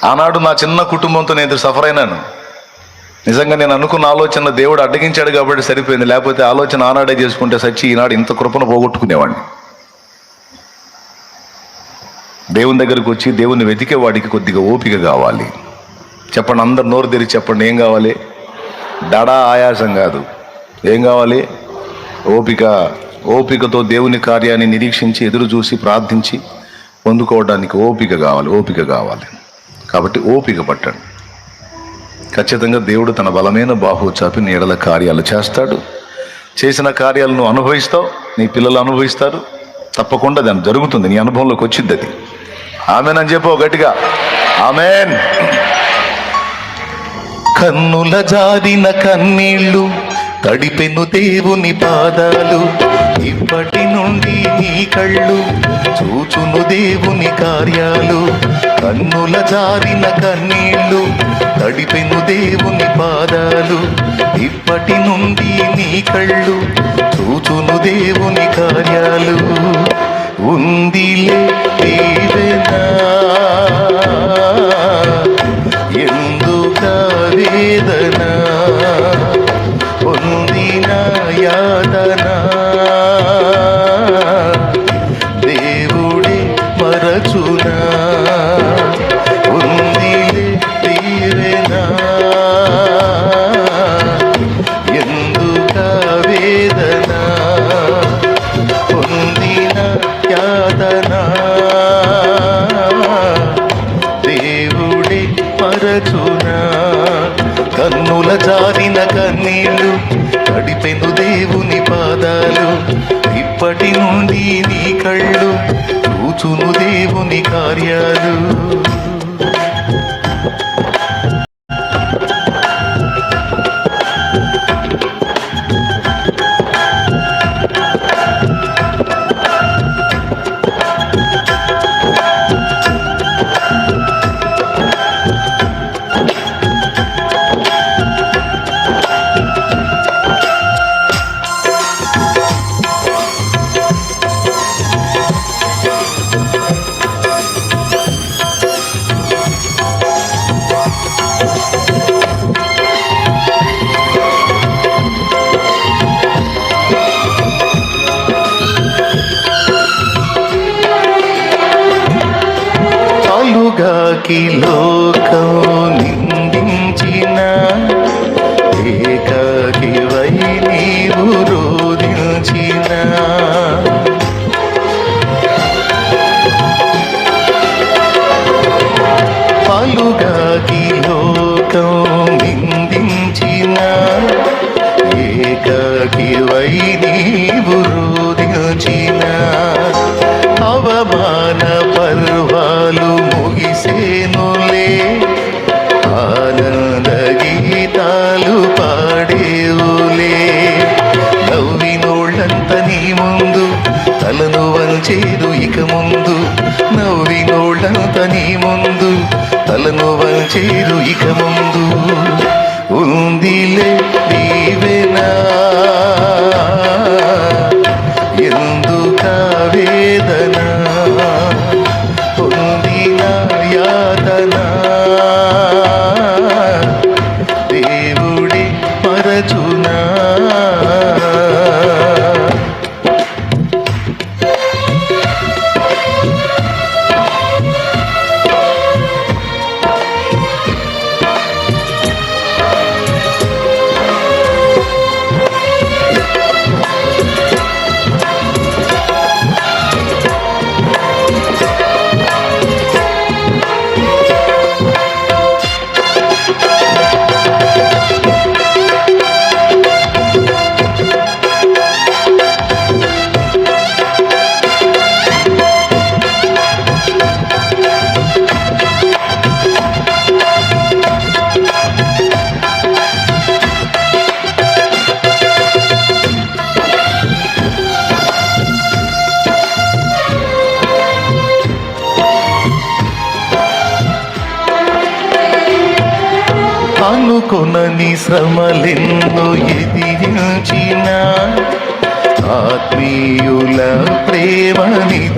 ఆనాడు నా చిన్న కుటుంబంతో నేను సఫర్ అయినాను. నిజంగా నేను అనుకున్న ఆలోచన దేవుడు అడ్డగించాడు కాబట్టి సరిపోయింది. లేకపోతే ఆలోచన ఆనాడే చేసుకుంటే సచ్చి ఈనాడు ఇంత కృపను పోగొట్టుకునేవాడిని. దేవుని దగ్గరికి వచ్చి దేవుని వెతికే వాడికి కొద్దిగా ఓపిక కావాలి. చెప్పండి, అందరు నోరు తెరిచి చెప్పండి, ఏం కావాలి? దడా ఆయాసం కాదు, ఏం కావాలి? ఓపిక. ఓపికతో దేవుని కార్యాన్ని నిరీక్షించి ఎదురు చూసి ప్రార్థించి పొందుకోవడానికి ఓపిక కావాలి, ఓపిక కావాలి. కాబట్టి ఓపిక పట్టండి. ఖచ్చితంగా దేవుడు తన బలమైన బాహు చాపి నీ ఎడల కార్యాలు చేస్తాడు. చేసిన కార్యాలను అనుభవిస్తావు, నీ పిల్లలు అనుభవిస్తారు. తప్పకుండా దాన్ని జరుగుతుంది, నీ అనుభవంలోకి వచ్చింది అది. ఆమెన్ అని చెప్పు గట్టిగా, ఆమెన్. కన్నుల జారిన కన్నీళ్ళు తడిపెను దేవుని పాదాలు, ఇప్పటి నుండి నీ కళ్ళు చూచును దేవుని కార్యాలు. కన్నుల జారిన కన్నీళ్ళు తడిపెను దేవుని పాదాలు, ఇప్పటి నుండి నీ కళ్ళు చూచును దేవుని కార్యాలు. ఉందిలే దీవెనా ఎందుక వేదన, పొందిన యాతన దేవుడే మరచునా. ఉందిలే దీవెనా ఎందుక వేదన, పొందిన యాతన దేవుడే మరచునా. కన్నుల జారిన కన్నీళ్ళు తడిపెను దేవుని పాదాలు, ఇప్పటి నుండి నీ కళ్ళు చూచును దేవుని కార్యాలు. ఏకాకి లోకం నిందించిన, ఏకాకి వై నీవు రోధించిన, పలుగాకి లోకం నిందించిన, ఏకాకి వై నీవు రోధించిన. అవమాన పర్వాలు ముగిసేనులే, ఆనంద గీతాలు పాడేవులే. నవ్వినోళ్ళంత నీ ముందు తలను వంచేదు ఇక ముందు, నవ్వినోళ్ళంత నీ ముందు తలను వంచేదు ఇక ముందు. ఉందిలే దీవెనా ఎందుక వేదన, పొందిన యాతన దేవుడి మరచునా. అనుకొనని శ్రమలెన్నో ఎదిరించిన, ఆత్మీయుల ప్రేమనిదురించిన,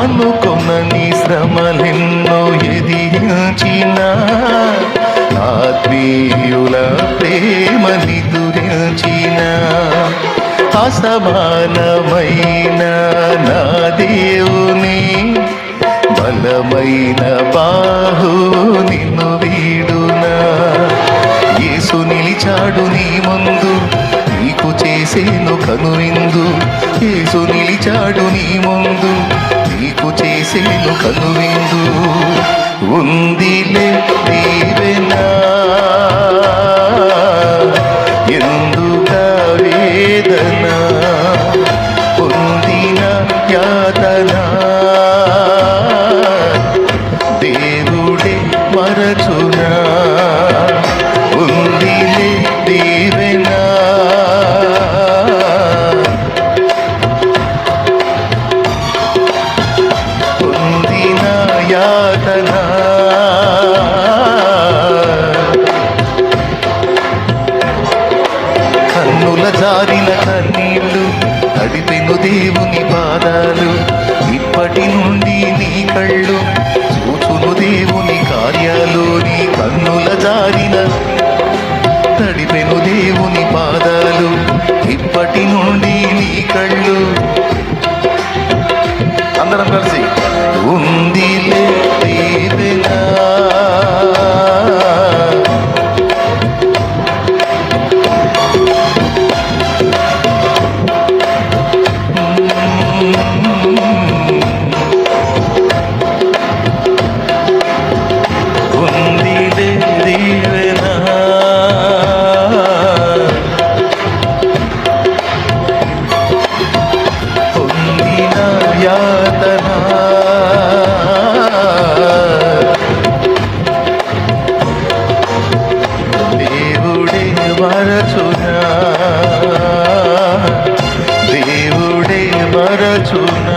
అనుకొనని శ్రమలెన్నో ఎదిరించిన ఆత్మీయుల ప్రేమని దురించిన అసమానమైన నా దేవుని బలమైన బాహు నిన్ను వీడునా. యేసు నిలిచాడు నీ ముందు, నీకు చేసేను కనువిందు. యేసు నిలిచాడు నీ ముందు, నీకు చేసేను కనువిందు. ఉందిలే దీవెనా ఎందుక వేదన, పొందిన యాతన దేవుడే మరచునా. ఉందిలే దీవెనా పొందిన యాతన కన్నుల జారిన కన్నీళ్ళు నడిపెను దేవుని పాదాలు. ఇప్పటి నుండి నీ కళ్ళు చూచును దేవుని కార్యాలు. నీ కన్నుల జారిన నడిపెను దేవుని పాదాలు. ఇప్పటి నుండి నీ కళ్ళు అందరం కలిసి ఉందిలే దీవెనా ఉందిలే దీవెనా పొందిన యాతన దేవుడే మరచునా, దేవుడే మరచునా.